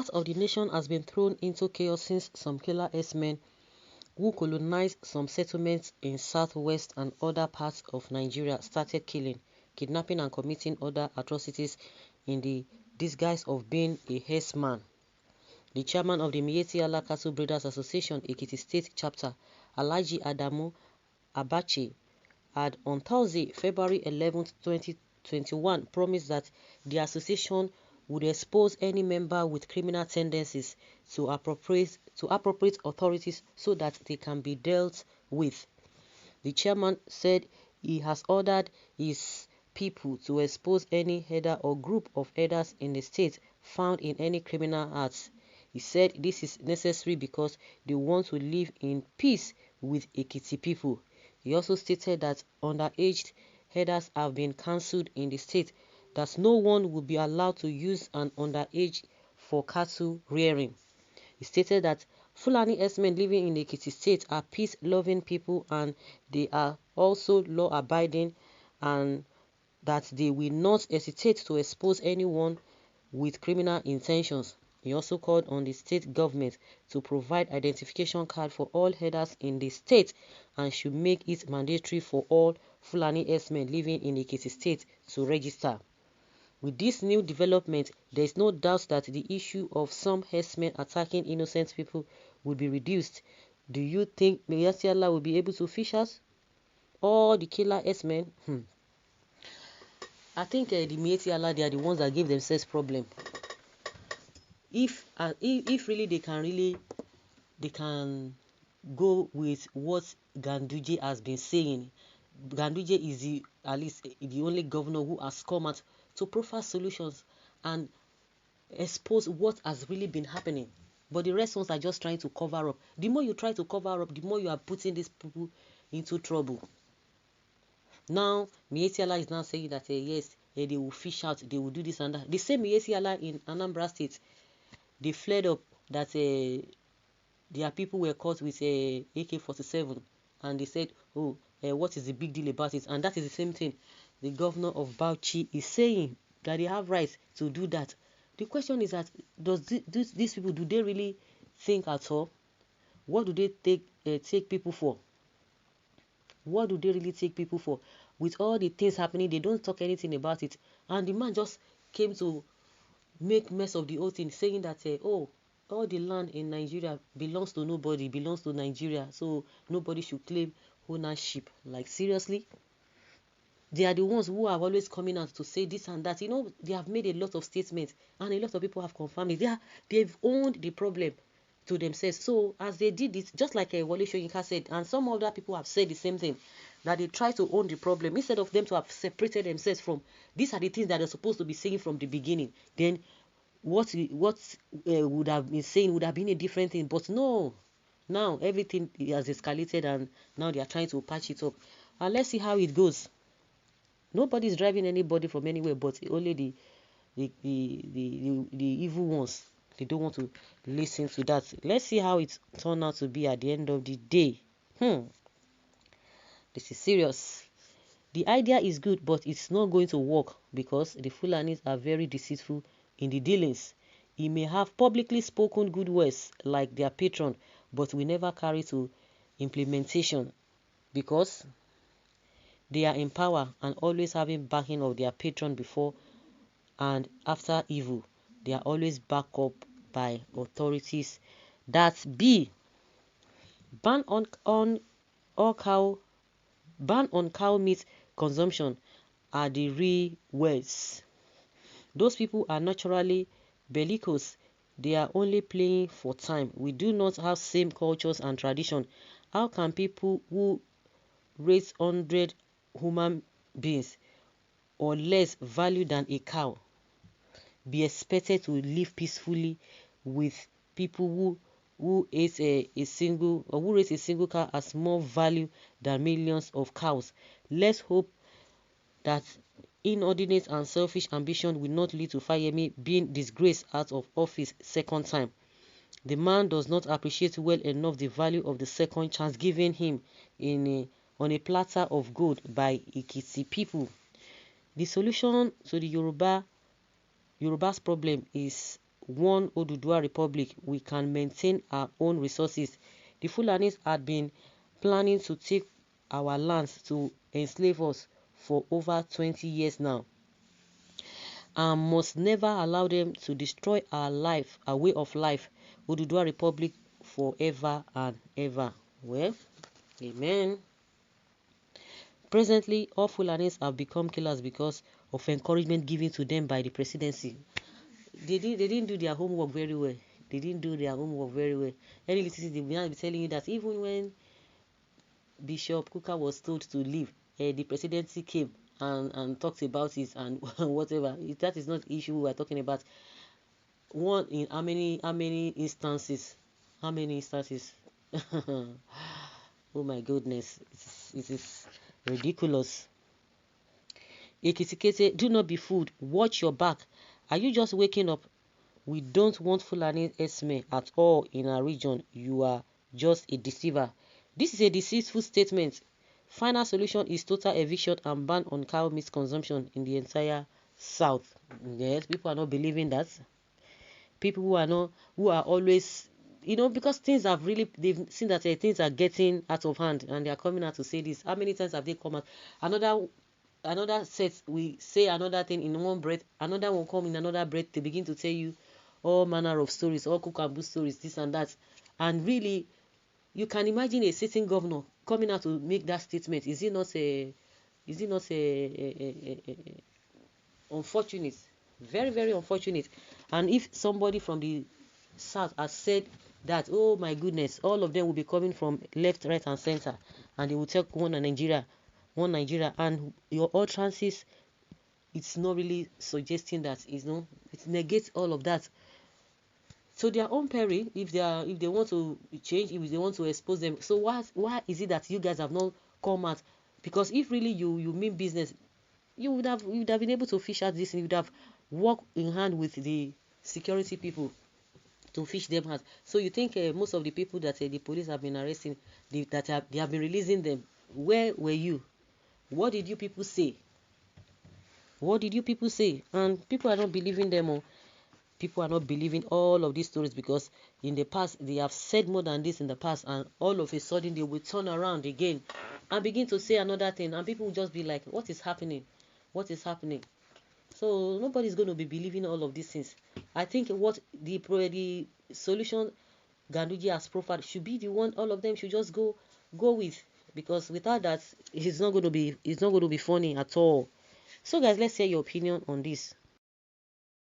part of the nation has been thrown into chaos since some killer S-men who colonized some settlements in southwest and other parts of Nigeria started killing, kidnapping and committing other atrocities in the disguise of being a herdsman. The chairman of the Miyetti Allah Cattle Breeders Association Ekiti State Chapter, Alhaji Adamu Abache, had on Thursday, February 11, 2021, promised that the association would expose any member with criminal tendencies to appropriate authorities so that they can be dealt with. The chairman said he has ordered his people to expose any header or group of headers in the state found in any criminal acts. He said this is necessary because they want to live in peace with Ekiti people. He also stated that underage headers have been cancelled in the state, that no one will be allowed to use an underage for cattle rearing. He stated that Fulani herdsmen living in Ekiti State are peace-loving people and they are also law-abiding, and that they will not hesitate to expose anyone with criminal intentions. He also called on the state government to provide identification card for all headers in the state and should make it mandatory for all Fulani herdsmen living in Ekiti State to register. With this new development, there is no doubt that the issue of some herdsmen attacking innocent people will be reduced. Do you think Miyetti Allah will be able to fish us all the killer herdsmen? I think the Miyetti Allah, they are the ones that gave themselves problem. If really they can go with what Ganduje has been saying. Ganduje is at least the only governor who has come out to profile solutions and expose what has really been happening. But the rest ones are just trying to cover up. The more you try to cover up, the more you are putting these people into trouble. Now, Miyetti Allah is now saying that yes, they will fish out, they will do this and that. The same Miyetti Allah in Anambra State, they flared up that their people were caught with a AK-47, and they said, oh, what is the big deal about it? And that is the same thing the governor of Bauchi is saying, that they have rights to do that. The question is that, does these people, do they really think at all? What do they take people for? What do they really take people for? With all the things happening, they don't talk anything about it. And the man just came to make mess of the whole thing, saying that, oh, all the land in Nigeria belongs to nobody, belongs to Nigeria, so nobody should claim ownership. Like, seriously? They are the ones who are always coming out to say this and that. You know, they have made a lot of statements, and a lot of people have confirmed it. They've owned the problem to themselves. So, as they did it, just like Wole Soyinka said, and some other people have said the same thing, that they try to own the problem, instead of them to have separated themselves from, these are the things that they're supposed to be saying from the beginning. Then, what would have been saying would have been a different thing. But no, now everything has escalated, and now they are trying to patch it up. And let's see how it goes. Nobody is driving anybody from anywhere, but only the evil ones. They don't want to listen to that. Let's see how it turns out to be at the end of the day. This is serious. The idea is good, but it's not going to work because the Fulanis are very deceitful in the dealings. He may have publicly spoken good words like their patron, but we never carry to implementation because they are in power and always having backing of their patron before and after evil. They are always backed up by authorities. That's B. Ban on cow meat consumption are the real words. Those people are naturally bellicose. They are only playing for time. We do not have same cultures and tradition. How can people who raise 100 human beings or less value than a cow be expected to live peacefully with people who raise a single cow as more value than millions of cows? Let's hope that inordinate and selfish ambition will not lead to Fayemi being disgraced out of office second time. The man does not appreciate well enough the value of the second chance given him on a platter of gold by Ekiti people. The solution to the Yoruba's problem is one Oduduwa Republic, we can maintain our own resources. The Fulanis had been planning to take our lands to enslave us for over 20 years now, and must never allow them to destroy our life, our way of life. Oduduwa Republic forever and ever. Well, amen. Presently, all Fulanis have become killers because of encouragement given to them by the presidency. They didn't do their homework very well. They didn't do their homework very well. Any little thing, they will be telling you that even when Bishop Kuka was told to leave, the presidency came and talked about it and whatever. That is not the issue we are talking about. One in how many instances? How many instances? Oh my goodness, it is ridiculous. Ekitikete, do not be fooled. Watch your back. Are you just waking up? We don't want Fulani Esme at all in our region. You are just a deceiver. This is a deceitful statement. Final solution is total eviction and ban on cow meat consumption in the entire South. Yes, people are not believing that. People who are always, because things have really, they've seen that things are getting out of hand and they are coming out to say this. How many times have they come out? Another set, we say another thing in one breath, another will come in another breath. They begin to tell you all manner of stories, all cook-and-boo stories, this and that. And really, you can imagine a sitting governor coming out to make that statement. Is it not unfortunate? Very, very unfortunate. And if somebody from the South has said that, oh my goodness, all of them will be coming from left, right, and center, and they will take one Nigeria, and your utterances, it's not really suggesting that, it negates all of that. So their own peril, if they want to change, if they want to expose them. So why is it that you guys have not come out? Because if really you mean business, you would have been able to fish out this, and you would have worked in hand with the security people to fish them out. So you think most of the people that the police have been arresting, they have been releasing them, where were you? What did you people say? What did you people say? And people are not believing them. Oh. People are not believing all of these stories because in the past they have said more than this in the past, and all of a sudden they will turn around again and begin to say another thing, and people will just be like, what is happening? What is happening? So nobody's going to be believing all of these things. I think what the solution Ganduje has profiled should be the one all of them should just go with, because without that it's not going to be funny at all. So guys, let's hear your opinion on this.